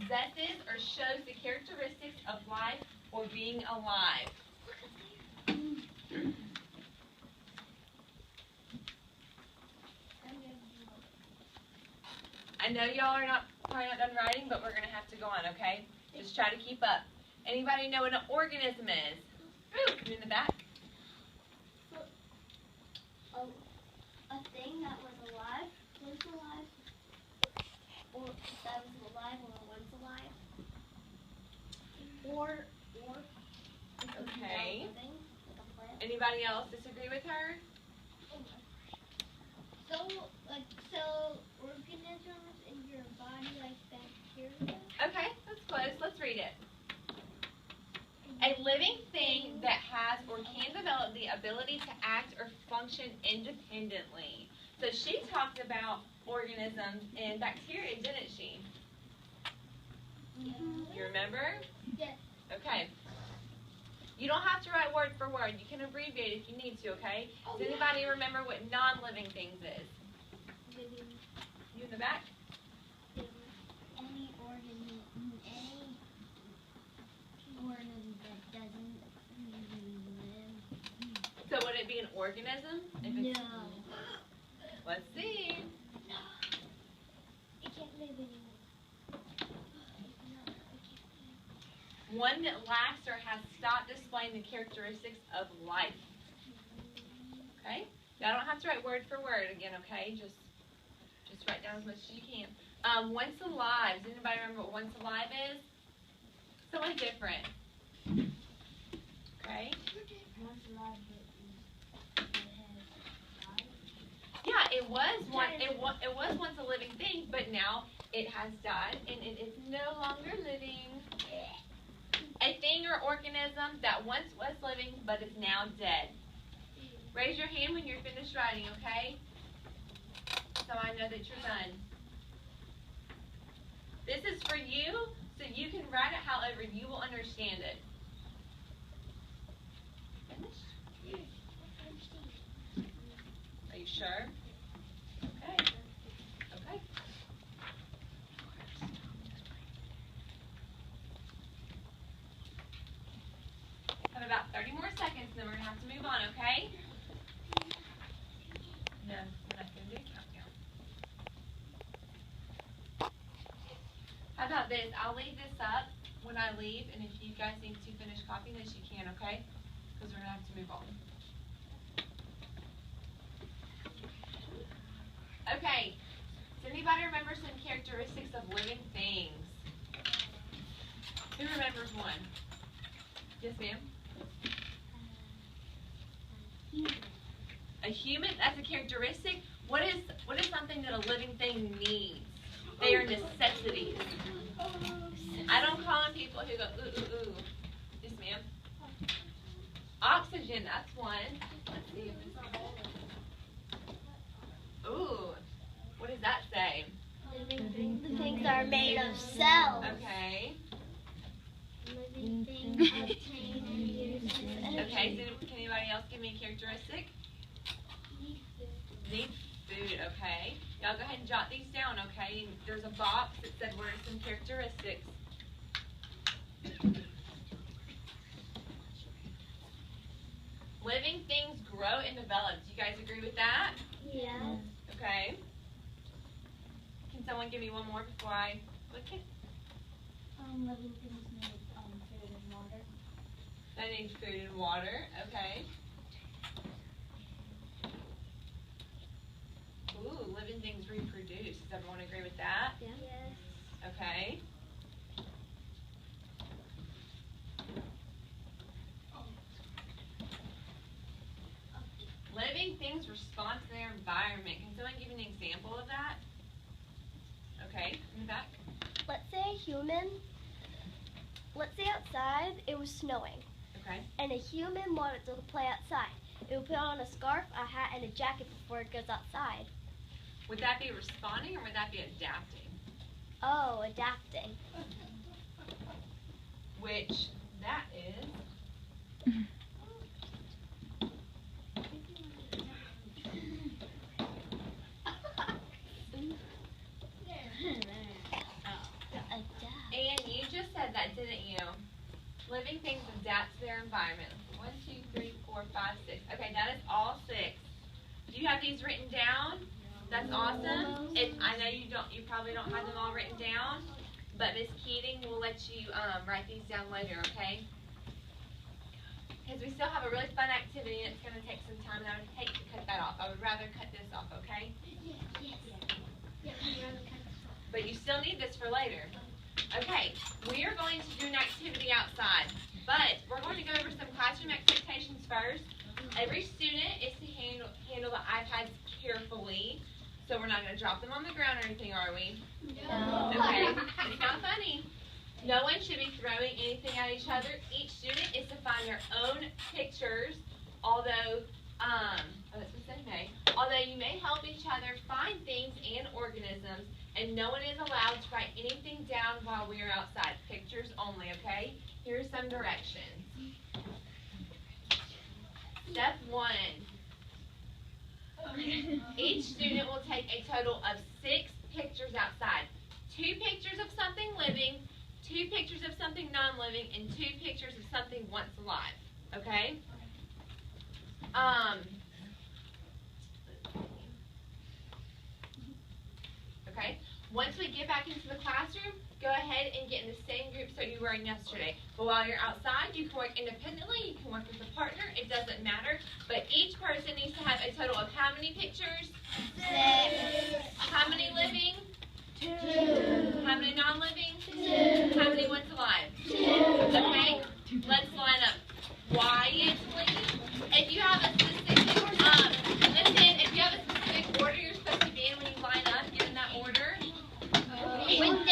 possesses or shows the characteristics of life or being alive. I know y'all are probably not done writing, but we're going to have to go on, okay? Just try to keep up. Anybody know what an organism is? Ooh, you in the back? A thing that was alive, or that was alive or once alive, or okay. Living, like a plant. Anybody else disagree with her? So organisms in your body like bacteria? Okay, that's close. Let's read it. A living thing that has or can develop the ability to act or function independently. So she talked about organisms and bacteria, didn't she? You remember? Yes. Okay. You don't have to write word for word. You can abbreviate if you need to, okay? Does anybody remember what non-living things is? Living. You in the back? Any organism that doesn't live. So would it be an organism? No. Let's see. It can't live anymore. One that lacks or has stopped displaying the characteristics of life. Okay? Y'all don't have to write word for word again, okay? Just write down as much as you can. Once alive. Does anybody remember what once alive is? Someone different. Okay? Once alive, Yeah, it was once a living thing, but now it has died and it is no longer living. A thing or organism that once was living but is now dead. Raise your hand when you're finished writing, okay? So I know that you're done. This is for you, so you can write it however you will understand it. Finished? Are you sure? Okay. Okay. Have about 30 more seconds, and then we're going to have to move on, okay? No, we're not going to do a countdown. How about this? I'll leave this up when I leave, and if you guys need to finish copying this, you can, okay? Because we're going to have to move on. Okay. Does anybody remember some characteristics of living things? Who remembers one? Yes, ma'am? A human, that's a characteristic. What is something that a living thing needs? They are necessities. I don't call on people who go, ooh, ooh, ooh. Yes, ma'am? Oxygen, that's one. Let's see if it's ooh. What does that say? Living things are made of cells. Okay. Living things obtain and use energy. Okay, so can anybody else give me a characteristic? Need food, okay. Y'all go ahead and jot these down, okay? There's a box that said what are some characteristics. Living things grow and develop. Do you guys agree with that? Yes. Okay. Can someone give me one more before I click it? Living things need food and water. That needs food and water, okay. Ooh, living things reproduce. Does everyone agree with that? Yes. Okay. Living things respond to their environment. Can someone give me an example of that? Okay, in the back. Let's say outside it was snowing. Okay. And a human wanted to play outside. It would put on a scarf, a hat, and a jacket before it goes outside. Would that be responding or would that be adapting? Oh, adapting. Which that is. environment. 1, 2, 3, 4, 5, 6. Okay, that is all 6. Do you have these written down? That's awesome. I know you probably don't have them all written down, but Miss Keating will let you write these down later, okay? Because we still have a really fun activity and it's going to take some time, and I would hate to cut that off. I would rather cut this off, okay? But you still need this for later. Okay, we are going to do an activity outside, but we're going to go over some classroom expectations first. Every student is to handle the iPads carefully, so we're not going to drop them on the ground or anything, are we? No. Okay, it's not funny. No one should be throwing anything at each other. Each student is to find their own pictures, although you may help each other find things and organisms, and no one is allowed to write anything down while we are outside. Pictures only, okay? Here are some directions. Step 1. Each student will take a total of 6 pictures outside. 2 pictures of something living, 2 pictures of something non-living, and 2 pictures of something once alive. Okay? Okay? Once we get back into the classroom, go ahead and get in the same groups that you were in yesterday. But while you're outside, you can work independently, you can work with a partner, it doesn't matter. But each person needs to have a total of how many pictures? 6. How many living? 2. How many non-living? 2. How many once alive? 2. Okay? Let's line up quietly. If you have a specific, if you have a specific order you're supposed to be in when you line up, get in that order. With